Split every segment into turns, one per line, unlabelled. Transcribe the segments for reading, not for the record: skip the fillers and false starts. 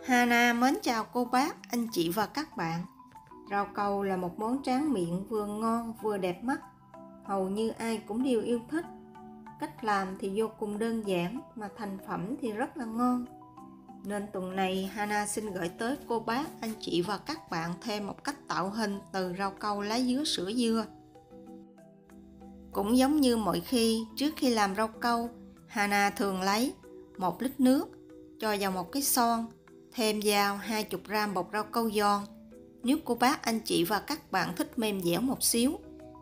Hana mến chào cô bác, anh chị và các bạn. Rau câu là một món tráng miệng vừa ngon vừa đẹp mắt. Hầu như ai cũng đều yêu thích. Cách làm thì vô cùng đơn giản mà thành phẩm thì rất là ngon. Nên tuần này Hana xin gửi tới cô bác, anh chị và các bạn thêm một cách tạo hình từ rau câu lá dứa sữa dưa. Cũng giống như mọi khi, trước khi làm rau câu, Hana thường lấy 1 lít nước, cho vào một cái son, thêm vào 20g bột rau câu giòn. Nếu cô bác, anh chị và các bạn thích mềm dẻo một xíu,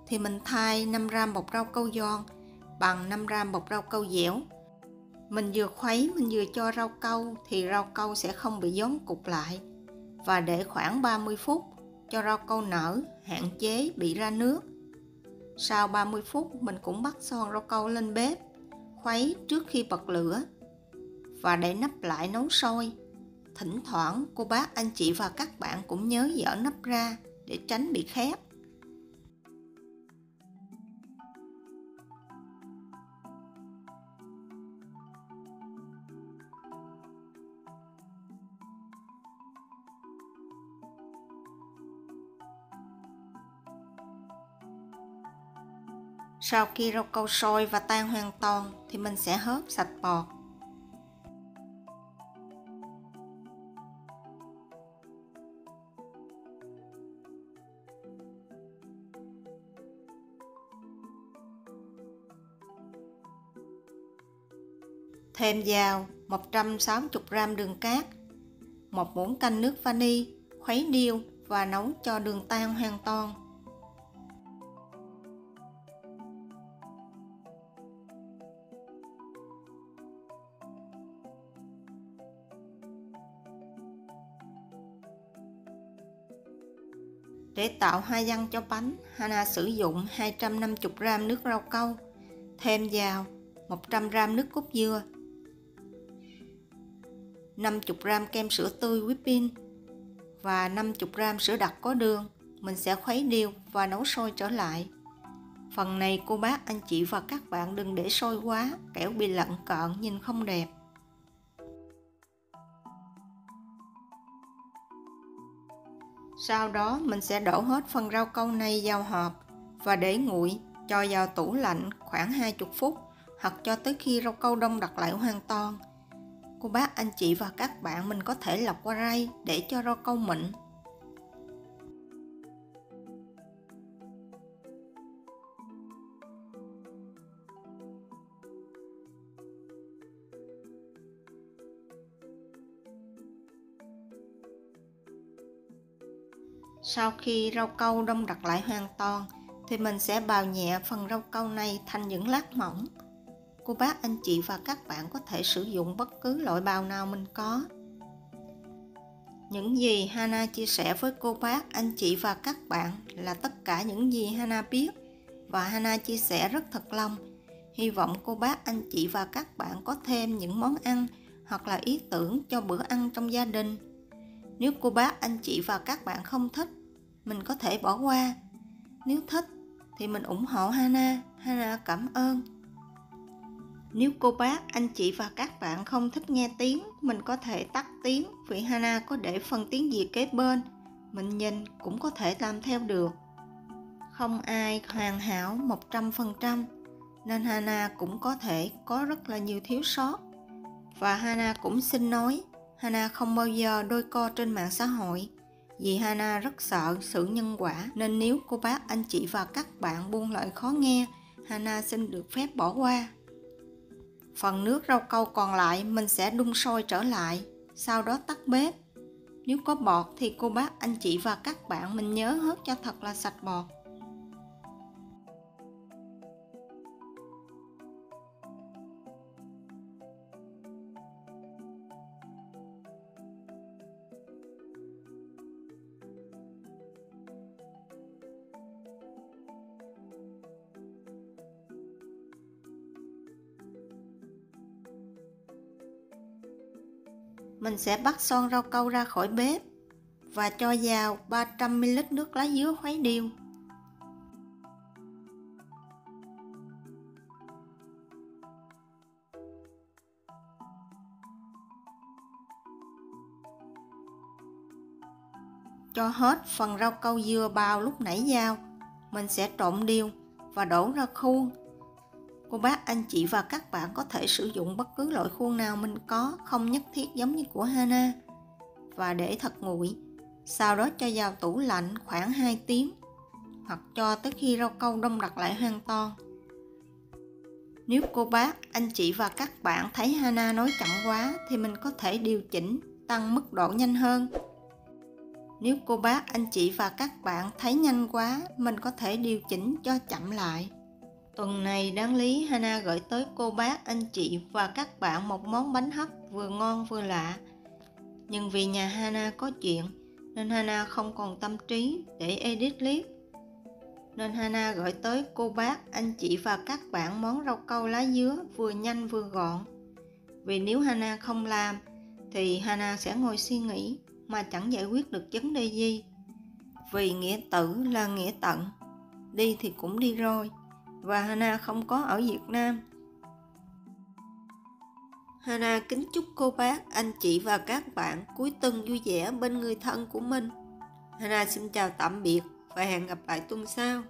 thì mình thay 5g bột rau câu giòn bằng 5g bột rau câu dẻo. Mình vừa khuấy, mình vừa cho rau câu thì rau câu sẽ không bị gión cục lại. Và để khoảng 30 phút cho rau câu nở, hạn chế bị ra nước. Sau 30 phút mình cũng bắt son rau câu lên bếp, khuấy trước khi bật lửa và để nắp lại nấu sôi. Thỉnh thoảng cô bác, anh chị và các bạn cũng nhớ dỡ nắp ra để tránh bị khét. Sau khi rau câu sôi và tan hoàn toàn thì mình sẽ hớt sạch bọt. Thêm vào 160g đường cát, 1 muỗng canh nước vani, khuấy đều và nấu cho đường tan hoàn toàn. Để tạo hoa văn cho bánh, Hana sử dụng 250g nước rau câu, thêm vào 100g nước cốt dừa, 50g kem sữa tươi whipping và 50g sữa đặc có đường. Mình sẽ khuấy đều và nấu sôi trở lại. Phần này cô bác, anh chị và các bạn đừng để sôi quá, kẻo bị lợn cợn nhìn không đẹp. Sau đó mình sẽ đổ hết phần rau câu này vào hộp và để nguội, cho vào tủ lạnh khoảng 20 phút hoặc cho tới khi rau câu đông đặc lại hoàn toàn. Cô bác, anh chị và các bạn mình có thể lọc qua rây để cho rau câu mịn. Sau khi rau câu đông đặc lại hoàn toàn thì mình sẽ bào nhẹ phần rau câu này thành những lát mỏng. Cô bác, anh chị và các bạn có thể sử dụng bất cứ loại bào nào mình có. Những gì Hana chia sẻ với cô bác, anh chị và các bạn là tất cả những gì Hana biết và Hana chia sẻ rất thật lòng. Hy vọng cô bác, anh chị và các bạn có thêm những món ăn hoặc là ý tưởng cho bữa ăn trong gia đình. Nếu cô bác, anh chị và các bạn không thích, mình có thể bỏ qua. Nếu thích thì mình ủng hộ Hana. Hana cảm ơn. Nếu cô bác, anh chị và các bạn không thích nghe tiếng, mình có thể tắt tiếng vì Hana có để phần tiếng Việt kế bên. Mình nhìn cũng có thể làm theo được. Không ai hoàn hảo 100%, nên Hana cũng có thể có rất là nhiều thiếu sót. Và Hana cũng xin nói, Hana không bao giờ đôi co trên mạng xã hội. Vì Hana rất sợ sự nhân quả, nên nếu cô bác, anh chị và các bạn buông lời khó nghe, Hana xin được phép bỏ qua. Phần nước rau câu còn lại mình sẽ đun sôi trở lại, sau đó tắt bếp. Nếu có bọt thì cô bác, anh chị và các bạn mình nhớ hớt cho thật là sạch bọt. Mình sẽ bắt son rau câu ra khỏi bếp và cho vào 300ml nước lá dứa khuấy đều. cho hết phần rau câu dừa bào lúc nãy vào. Mình sẽ trộn đều và đổ ra khuôn. Cô bác, anh chị và các bạn có thể sử dụng bất cứ loại khuôn nào mình có, không nhất thiết giống như của Hana. Và để thật nguội. Sau đó cho vào tủ lạnh khoảng 2 tiếng hoặc cho tới khi rau câu đông đặc lại hoàn toàn. Nếu cô bác, anh chị và các bạn thấy Hana nói chậm quá thì mình có thể điều chỉnh, tăng mức độ nhanh hơn. Nếu cô bác, anh chị và các bạn thấy nhanh quá, mình có thể điều chỉnh cho chậm lại. Tuần này đáng lý Hana gửi tới cô bác, anh chị và các bạn một món bánh hấp vừa ngon vừa lạ. Nhưng vì nhà Hana có chuyện nên Hana không còn tâm trí để edit clip. Nên Hana gửi tới cô bác, anh chị và các bạn món rau câu lá dứa vừa nhanh vừa gọn. Vì nếu Hana không làm thì Hana sẽ ngồi suy nghĩ mà chẳng giải quyết được vấn đề gì. Vì nghĩa tử là nghĩa tận, đi thì cũng đi rồi, và Hana không có ở Việt Nam. Hana kính chúc cô bác, anh chị và các bạn cuối tuần vui vẻ bên người thân của mình. Hana xin chào tạm biệt và hẹn gặp lại tuần sau.